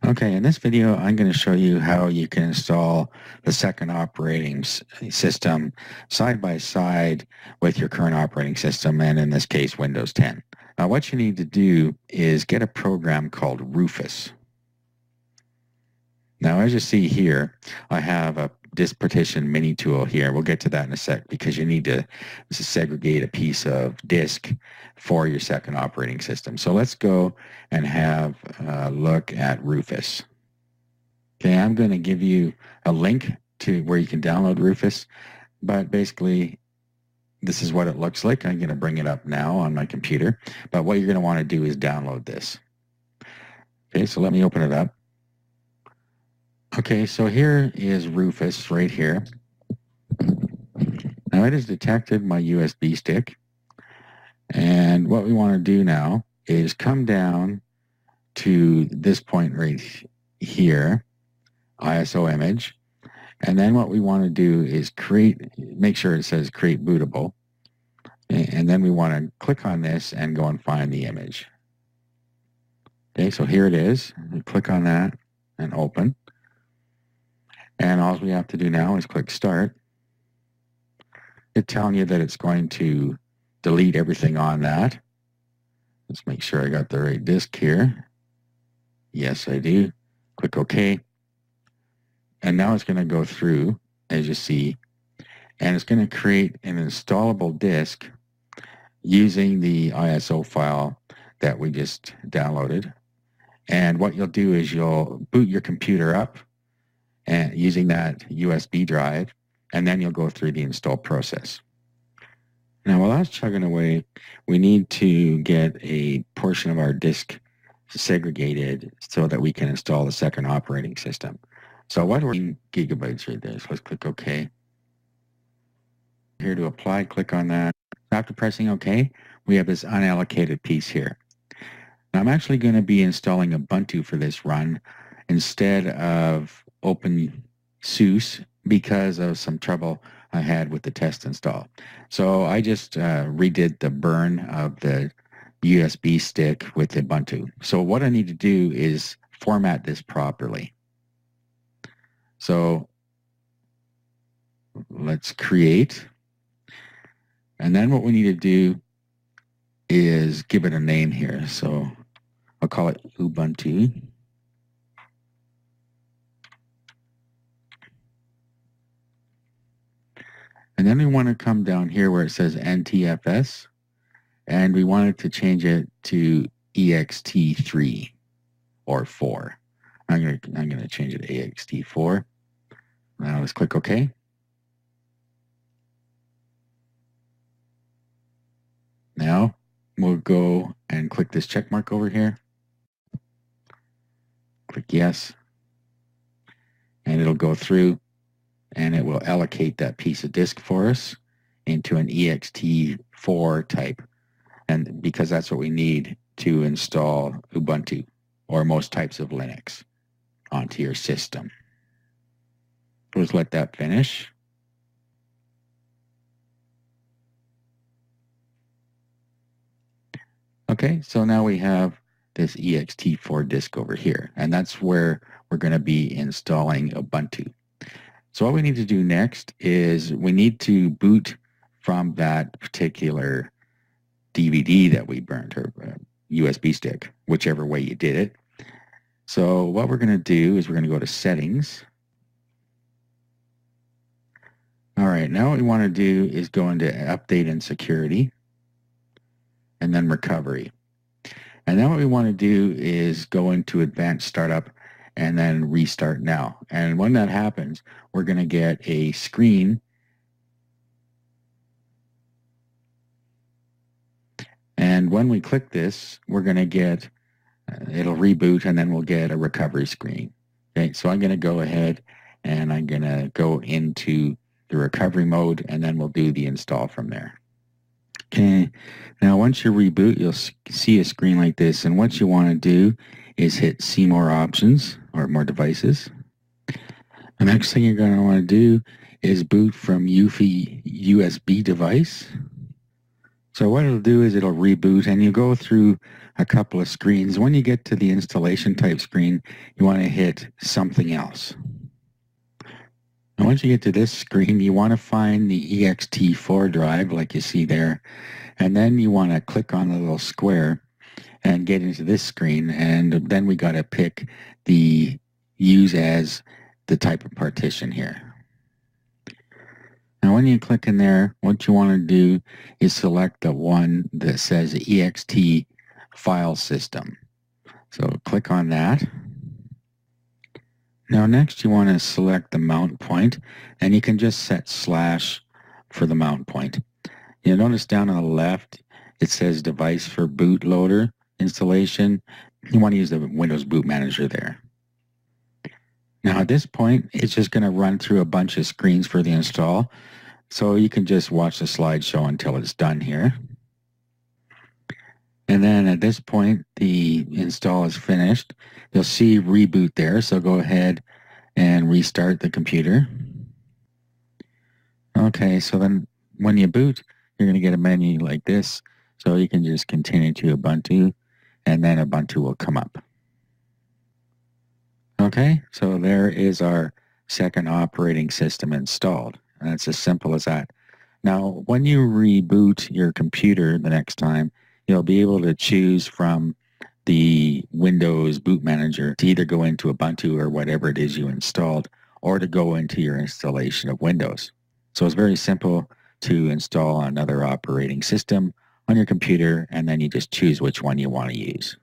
Okay, in this video, I'm going to show you how you can install the second operating system side by side with your current operating system, and in this case, Windows 10. Now, what you need to do is get a program called Rufus. Now, as you see here, I have a disk partition mini tool here. We'll get to that in a sec because you need to segregate a piece of disk for your second operating system. So let's go and have a look at Rufus. Okay, I'm going to give you a link to where you can download Rufus, but basically this is what it looks like. I'm going to bring it up now on my computer, but what you're going to want to do is download this. Okay, so let me open it up. Okay, so here is Rufus right here. Now it has detected my USB stick, and what we want to do now is come down to this point right here, ISO image, and then what we want to do is make sure it says create bootable, and then we want to click on this and go and find the image. Okay, so here it is. We click on that and open. And all we have to do now is click start. It's telling you that it's going to delete everything on that. Let's make sure I got the right disk here. Yes, I do. Click OK. And now it's going to go through, as you see, and it's going to create an installable disk using the ISO file that we just downloaded. And what you'll do is you'll boot your computer up and using that USB drive, and then you'll go through the install process. Now, while that's chugging away, we need to get a portion of our disk segregated so that we can install the second operating system. So what are gigabytes right there? So let's click OK. Here to apply, click on that. After pressing OK, we have this unallocated piece here. Now, I'm actually going to be installing Ubuntu for this run instead of OpenSUSE because of some trouble I had with the test install. So I just redid the burn of the USB stick with Ubuntu. So what I need to do is format this properly. So let's create. And then what we need to do is give it a name here. So I'll call it Ubuntu. And then we want to come down here where it says NTFS, and we wanted to change it to EXT3 or 4. I'm going to change it to EXT4. Now let's click OK. Now we'll go and click this check mark over here. Click yes. And it'll go through and it will allocate that piece of disk for us into an EXT4 type. And because that's what we need to install Ubuntu or most types of Linux onto your system. Let's let that finish. Okay, so now we have this EXT4 disk over here, and that's where we're going to be installing Ubuntu. So what we need to do next is we need to boot from that particular DVD that we burned, or USB stick, whichever way you did it. So what we're going to do is we're going to go to Settings. All right, now what we want to do is go into Update and Security, and then Recovery. And then what we want to do is go into Advanced Startup and then Restart Now. And when that happens, we're going to get a screen. And when we click this, we're going to get, it'll reboot, and then we'll get a recovery screen. Okay, so I'm going to go ahead and I'm going to go into the recovery mode, and then we'll do the install from there. Okay, now once you reboot, you'll see a screen like this, and what you want to do is hit See More Options or More Devices. The next thing you're going to want to do is boot from UEFI USB device. So what it'll do is it'll reboot, and you go through a couple of screens. When you get to the installation type screen, you want to hit something else. And once you get to this screen, you want to find the ext4 drive like you see there, and then you want to click on the little square and get into this screen, and then we got to pick the use as the type of partition here. Now when you click in there, what you want to do is select the one that says ext file system. So click on that. Now next you want to select the mount point, and you can just set slash for the mount point. You'll notice down on the left it says device for bootloader installation. You want to use the Windows Boot Manager there. Now at this point it's just going to run through a bunch of screens for the install, so you can just watch the slideshow until it's done here. And then at this point the install is finished. You'll see reboot there, so go ahead and restart the computer. Okay, so then when you boot, you're going to get a menu like this, so you can just continue to Ubuntu, and then Ubuntu will come up. Okay, so there is our second operating system installed, and it's as simple as that. Now, when you reboot your computer the next time, you'll be able to choose from the Windows Boot Manager to either go into Ubuntu or whatever it is you installed, or to go into your installation of Windows. So it's very simple to install another operating system on your computer, and then you just choose which one you want to use.